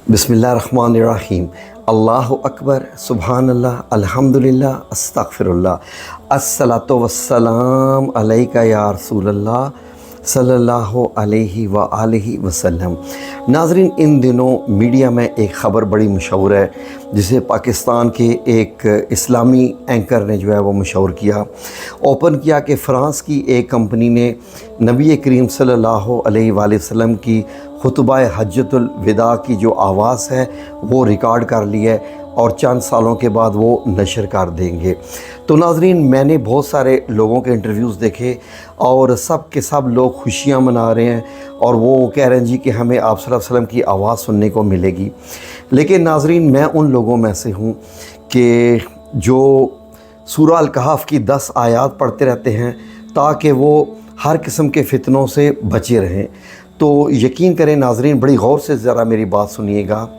बिस्मिल्लाहिर्रहमानिर्रहीम। अल्लाहु अकबर, सुबहान अल्लाह, अल्हम्दुलिल्लाह, अस्तगफिरुल्लाह, अस्सलातु वस्सलाम अलैका या रसूलल्लाह सल्लल्लाहु अलैहि व आलिहि वसल्लम। नाज़रीन, इन दिनों मीडिया में एक ख़बर बड़ी मशहूर है जिसे पाकिस्तान के एक इस्लामी एंकर ने जो है वो मशहूर किया, ओपन किया कि फ़्रांस की एक कंपनी ने नबी करीम सल्लल्लाहु अलैहि वसल्लम की खुतबा हज्जतुल विदा की जो आवाज़ है वो रिकॉर्ड कर ली है और चंद सालों के बाद वो नशर कर देंगे। तो नाज़रीन, मैंने बहुत सारे लोगों के इंटरव्यूज़ देखे और सब के सब लोग खुशियाँ मना रहे हैं और वो कह रहे हैं जी कि हमें आप सल्लल्लाहु अलैहि वसल्लम की आवाज़ सुनने को मिलेगी। लेकिन नाज़रीन, मैं उन लोगों में से हूँ कि जो सूरह अल कहफ की 10 आयात पढ़ते रहते हैं ताकि वो हर किस्म के फितनों से बचे रहें। तो यकीन करें नाज़रीन, बड़ी गौर से ज़रा मेरी बात सुनिएगा।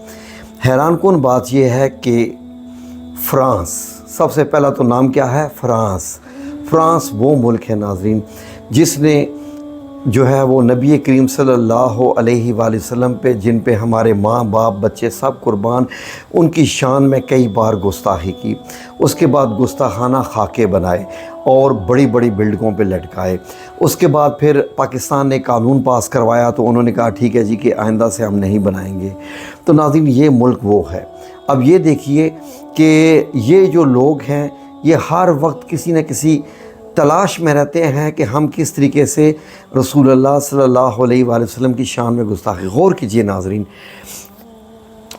हैरान कुन बात यह है कि फ़्रांस, सबसे पहला तो नाम क्या है, फ़्रांस वो मुल्क है नाज़रीन जिसने जो है वो नबी करीम सल्लल्लाहु अलैहि वसल्लम पे, जिन पे हमारे माँ बाप बच्चे सब कुर्बान, उनकी शान में कई बार गुस्ताखी की। उसके बाद गुस्ताखाना खाके बनाए और बड़ी बड़ी बिल्डिंगों पे लटकाए। उसके बाद फिर पाकिस्तान ने कानून पास करवाया तो उन्होंने कहा ठीक है जी कि आइंदा से हम नहीं बनाएंगे। तो नाज़रीन, ये मुल्क वो है। अब ये देखिए कि ये जो लोग हैं ये हर वक्त किसी न किसी तलाश में रहते हैं कि हम किस तरीके से रसूलुल्लाह सल्लल्लाहु अलैहि वसल्लम की शान में गुस्ताखी। गौर कीजिए नाज़रीन,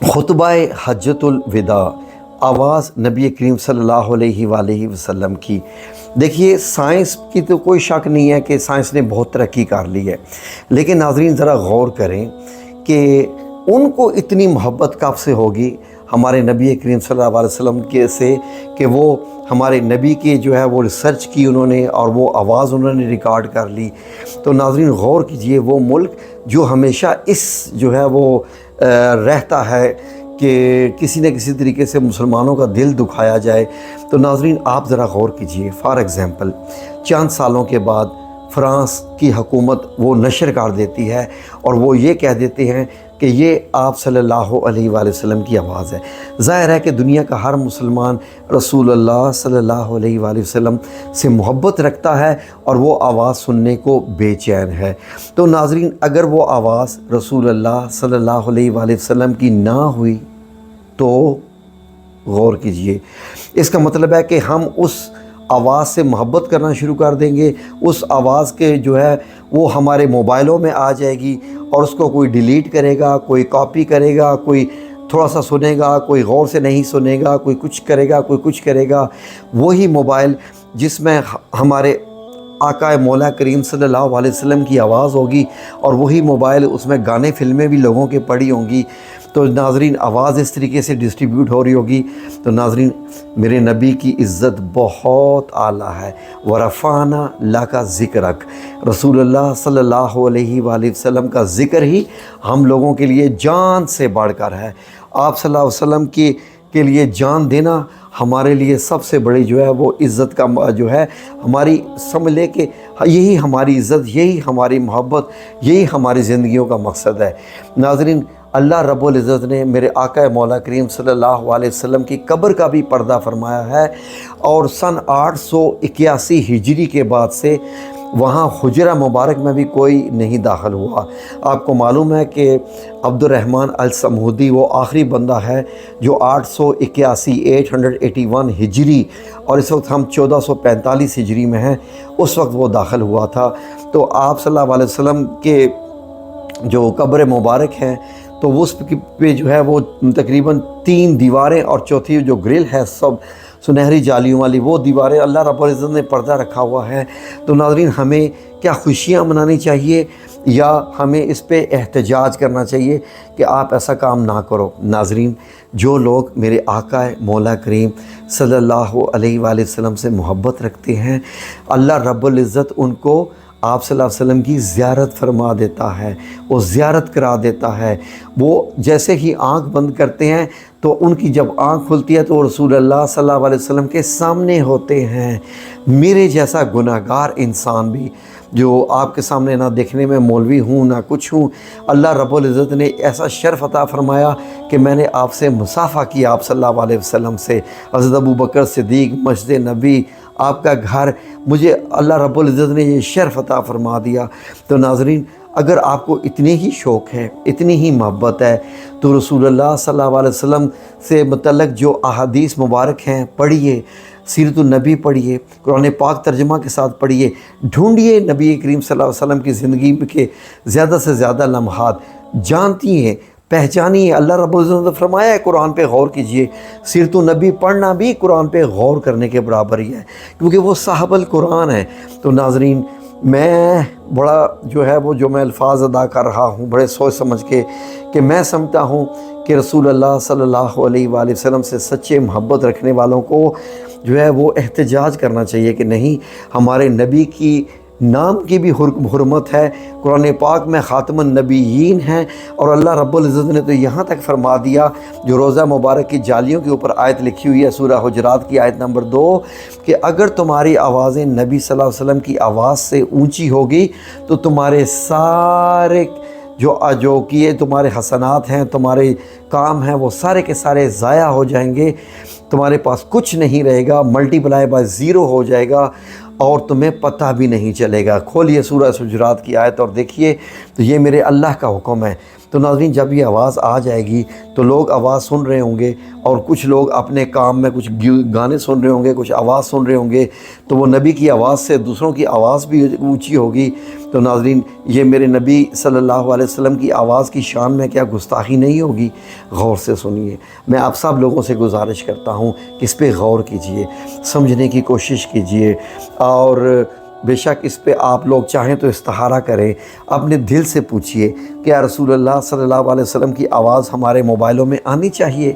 खुतबा हज्जतुल विदा, आवाज़ नबी करीम सल्लल्लाहु अलैहि वसल्लम की। देखिए, साइंस की तो कोई शक नहीं है कि साइंस ने बहुत तरक्की कर ली है, लेकिन नाज़रीन ज़रा गौर करें कि उनको इतनी मोहब्बत कब से होगी हमारे नबी करीम सल्लल्लाहु अलैहि वसल्लम के से कि वो हमारे नबी के जो है वो रिसर्च की उन्होंने और वो आवाज़ उन्होंने रिकॉर्ड कर ली। तो नाज़रीन गौर कीजिए, वो मुल्क जो हमेशा इस जो है वो रहता है कि किसी न किसी तरीके से मुसलमानों का दिल दुखाया जाए। तो नाज़रीन आप ज़रा गौर कीजिए, फ़ॉर एग्ज़ाम्पल चंद सालों के बाद फ़्रांस की हुकूमत वो नशर कर देती है और वो ये कह देते हैं कि ये आप सल्लल्लाहु अलैहि वसल्लम की आवाज़ है। ज़ाहिर है कि दुनिया का हर मुसलमान रसूलुल्लाह सल्लल्लाहु अलैहि वसल्लम से मोहब्बत रखता है और वो आवाज़ सुनने को बेचैन है। तो नाज़रीन, अगर वो आवाज़ रसूलुल्लाह सल्लल्लाहु अलैहि वसल्लम की ना हुई तो गौर कीजिए, इसका मतलब है कि हम उस आवाज़ से मोहब्बत करना शुरू कर देंगे। उस आवाज़ के जो है वो हमारे मोबाइलों में आ जाएगी और उसको कोई डिलीट करेगा, कोई कॉपी करेगा, कोई थोड़ा सा सुनेगा, कोई गौर से नहीं सुनेगा, कोई कुछ करेगा, कोई कुछ करेगा। वही मोबाइल जिसमें हमारे आका मौला करीम सल्लल्लाहु अलैहि वसल्लम की आवाज़ होगी और वही मोबाइल उसमें गाने फिल्में भी लोगों के पड़ी होंगी। तो नाज़रीन आवाज़ इस तरीके से डिस्ट्रीब्यूट हो रही होगी। तो नाज़रीन, मेरे नबी की इज़्ज़त बहुत आला है। वरफ़ाना लका ज़िक्रक, रसूलुल्लाह सल्लल्लाहु अलैहि वसल्लम का ज़िक्र ही हम लोगों के लिए जान से बढ़कर है। आप सल्लल्लाहु अलैहि वसल्लम के लिए जान देना हमारे लिए सबसे बड़ी जो है वो इज़्ज़त का जो है हमारी, समझ ले कि यही हमारी इज़्ज़त, यही हमारी मोहब्बत, यही हमारी ज़िंदगियों का मकसद है। नाज़रीन, अल्लाह रब्बुल इज़्ज़त ने मेरे आका मौला करीम सल्लल्लाहु अलैहि वसल्लम की कब्र का भी पर्दा फरमाया है और सन 881 हिजरी के बाद से वहाँ हुजरा मुबारक में भी कोई नहीं दाखिल हुआ। आपको मालूम है कि अब्दुर्रहमान अल समूदी वो आखिरी बंदा है जो 881 हिजरी और इस वक्त हम 1445 हिजरी में हैं, उस वक्त वो दाखिल हुआ था। तो आप सल्लल्लाहु अलैहि वसल्लम के जो कब्र मुबारक हैं तो उस पे जो है वो तकरीबन 3 दीवारें और चौथी जो ग्रिल है सब सुनहरी जालियों वाली वो दीवारें अल्लाह रब्बुल इज़्ज़त ने पर्दा रखा हुआ है। तो नाज़रीन, हमें क्या खुशियाँ मनानी चाहिए या हमें इस पे एहतजाज करना चाहिए कि आप ऐसा काम ना करो। नाज़रीन, जो लोग मेरे आका मौला करीम सल्लल्लाहु अलैहि वसल्लम से मोहब्बत रखते हैं, अल्लाह रब्बुल इज़्ज़त उनको आप सल्लल्लाहु अलैहि वसल्लम की ज़ियारत फरमा देता है, वो ज़ियारत करा देता है। वो जैसे ही आँख बंद करते हैं तो उनकी जब आँख खुलती है तो रसूलुल्लाह सल्लल्लाहु अलैहि वसल्लम के सामने होते हैं। मेरे जैसा गुनाहगार इंसान भी جو آپ کے سامنے نہ دیکھنے میں مولوی ہوں نہ کچھ ہوں، اللہ رب العزت نے ایسا شرف عطا فرمایا کہ میں نے آپ سے مصافحہ کیا، آپ صلی اللہ علیہ وسلم سے، حضرت ابوبکر صدیق، مسجد نبی، آپ کا گھر، مجھے اللہ رب العزت نے یہ شرف عطا فرما دیا۔ تو ناظرین، اگر آپ کو اتنی ہی شوق ہے، اتنی ہی محبت ہے، تو رسول اللہ صلی اللہ علیہ وسلم سے متعلق جو احادیث مبارک ہیں پڑھیے، سیرت النبی پڑھیے، قرآن پاک ترجمہ کے ساتھ پڑھیے، ڈھونڈیے نبی کریم صلی اللہ علیہ وسلم کی زندگی کے زیادہ سے زیادہ لمحات، جانتی ہیں، پہچانیے۔ اللہ رب العزت نے فرمایا ہے قرآن پہ غور کیجئے، سیرت النبی پڑھنا بھی قرآن پہ غور کرنے کے برابر ہی ہے، کیونکہ وہ صاحب القرآن ہے۔ تو ناظرین، میں بڑا جو میں الفاظ ادا کر رہا ہوں بڑے سوچ سمجھ کے، کہ میں سمجھتا ہوں کہ رسول اللہ صلی اللہ علیہ وآلہ وسلم سے سچے محبت رکھنے والوں کو وہ احتجاج کرنا چاہیے کہ نہیں، ہمارے نبی کی نام کی بھی حرمت ہے، قرآن پاک میں خاتم النبیین ہیں، اور اللہ رب العزت نے تو یہاں تک فرما دیا، جو روزہ مبارک کی جالیوں کے اوپر آیت لکھی ہوئی ہے، سورہ حجرات کی آیت نمبر 2، کہ اگر تمہاری آوازیں نبی صلی اللہ علیہ وسلم کی آواز سے اونچی ہوگی تو تمہارے سارے جو کیے تمہارے حسنات ہیں، تمہارے کام ہیں، وہ سارے کے سارے ضائع ہو جائیں گے، تمہارے پاس کچھ نہیں رہے گا، ملٹی پلائی بائی 0 ہو جائے گا، اور تمہیں پتہ بھی نہیں چلے گا۔ کھولیے سورہ حجرات کی آیت اور دیکھیے، تو یہ میرے اللہ کا حکم ہے۔ تو ناظرین، جب یہ آواز آ جائے گی تو لوگ آواز سن رہے ہوں گے، اور کچھ لوگ اپنے کام میں کچھ گانے سن رہے ہوں گے، کچھ آواز سن رہے ہوں گے، تو وہ نبی کی آواز سے دوسروں کی آواز بھی اونچی ہوگی۔ تو ناظرین، یہ میرے نبی صلی اللہ علیہ وسلم کی آواز کی شان میں کیا گستاخی نہیں ہوگی؟ غور سے سنیے۔ میں آپ سب لوگوں سے گزارش کرتا ہوں کہ اس پہ غور کیجئے، سمجھنے کی کوشش کیجئے، اور بے شک اس پہ آپ لوگ چاہیں تو استخارہ کریں، اپنے دل سے پوچھئے کہ یا رسول اللہ صلی اللہ علیہ وسلم کی آواز ہمارے موبائلوں میں آنی چاہیے۔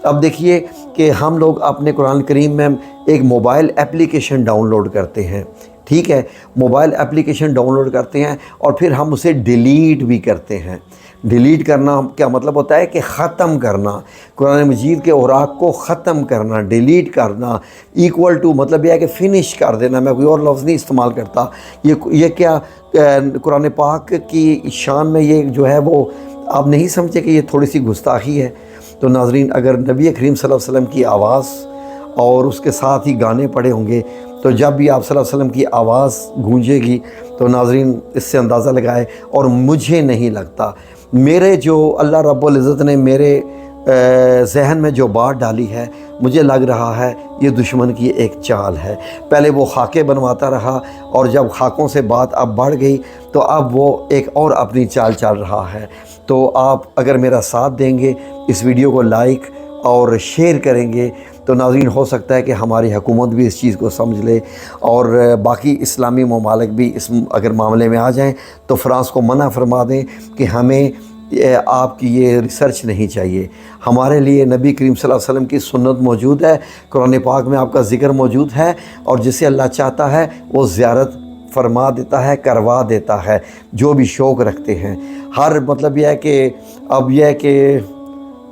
اب دیکھیے کہ ہم لوگ اپنے قرآن کریم میں ایک موبائل اپلیکیشن ڈاؤن لوڈ کرتے ہیں، ٹھیک ہے، موبائل اپلیکیشن ڈاؤن لوڈ کرتے ہیں، اور پھر ہم اسے ڈیلیٹ بھی کرتے ہیں۔ ڈیلیٹ کرنا کیا مطلب ہوتا ہے؟ کہ ختم کرنا، قرآن مجید کے اوراق کو ختم کرنا، ڈیلیٹ کرنا، ایکول ٹو مطلب یہ ہے کہ فنش کر دینا۔ میں کوئی اور لفظ نہیں استعمال کرتا۔ یہ کیا قرآن پاک کی شان میں یہ وہ آپ نہیں سمجھے کہ یہ تھوڑی سی گستاخی ہے؟ تو ناظرین، اگر نبی کریم صلی اللہ علیہ وسلم کی آواز اور اس کے ساتھ ہی گانے پڑے ہوں گے، تو جب بھی آپ صلی اللہ علیہ وسلم کی آواز گونجے گی تو ناظرین اس سے اندازہ لگائے۔ اور مجھے نہیں لگتا، میرے جو اللہ رب العزت نے میرے ذہن میں جو بات ڈالی ہے، مجھے لگ رہا ہے یہ دشمن کی ایک چال ہے۔ پہلے وہ خاکے بنواتا رہا، اور جب خاکوں سے بات اب بڑھ گئی تو اب وہ ایک اور اپنی چال چل رہا ہے۔ تو آپ اگر میرا ساتھ دیں گے، اس ویڈیو کو لائک اور شیئر کریں گے، تو ناظرین ہو سکتا ہے کہ ہماری حکومت بھی اس چیز کو سمجھ لے، اور باقی اسلامی ممالک بھی اس اگر معاملے میں آ جائیں تو فرانس کو منع فرما دیں کہ ہمیں آپ کی یہ ریسرچ نہیں چاہیے۔ ہمارے لیے نبی کریم صلی اللہ علیہ وسلم کی سنت موجود ہے، قرآن پاک میں آپ کا ذکر موجود ہے، اور جسے اللہ چاہتا ہے وہ زیارت فرما دیتا ہے، کروا دیتا ہے، جو بھی شوق رکھتے ہیں۔ ہر مطلب یہ ہے کہ اب یہ ہے کہ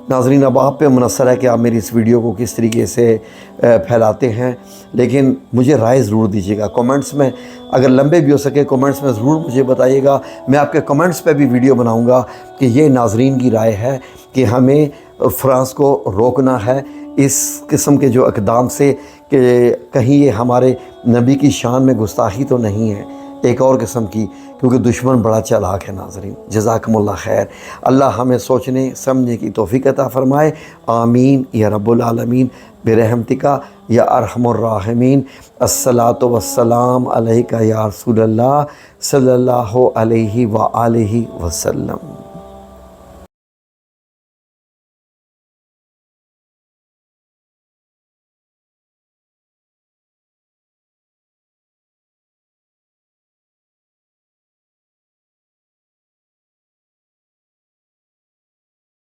ناظرین، اب آپ پہ منحصر ہے کہ آپ میری اس ویڈیو کو کس طریقے سے پھیلاتے ہیں، لیکن مجھے رائے ضرور دیجیے گا کومنٹس میں، اگر لمبے بھی ہو سکے کومنٹس میں ضرور مجھے بتائیے گا۔ میں آپ کے کومنٹس پہ بھی ویڈیو بناؤں گا کہ یہ ناظرین کی رائے ہے کہ ہمیں فرانس کو روکنا ہے اس قسم کے جو اقدام سے، کہ کہیں یہ ہمارے نبی کی شان میں گستاخی تو نہیں ہے ایک اور قسم کی، کیونکہ دشمن بڑا چالاک ہے۔ ناظرین، جزاکم اللہ خیر، اللہ ہمیں سوچنے سمجھنے کی توفیق عطا فرمائے، آمین یا رب العالمین برحمتک یا ارحم الراحمین۔ الصلاۃ والسلام علیک یا رسول اللہ صلی اللہ علیہ وآلہ وسلم۔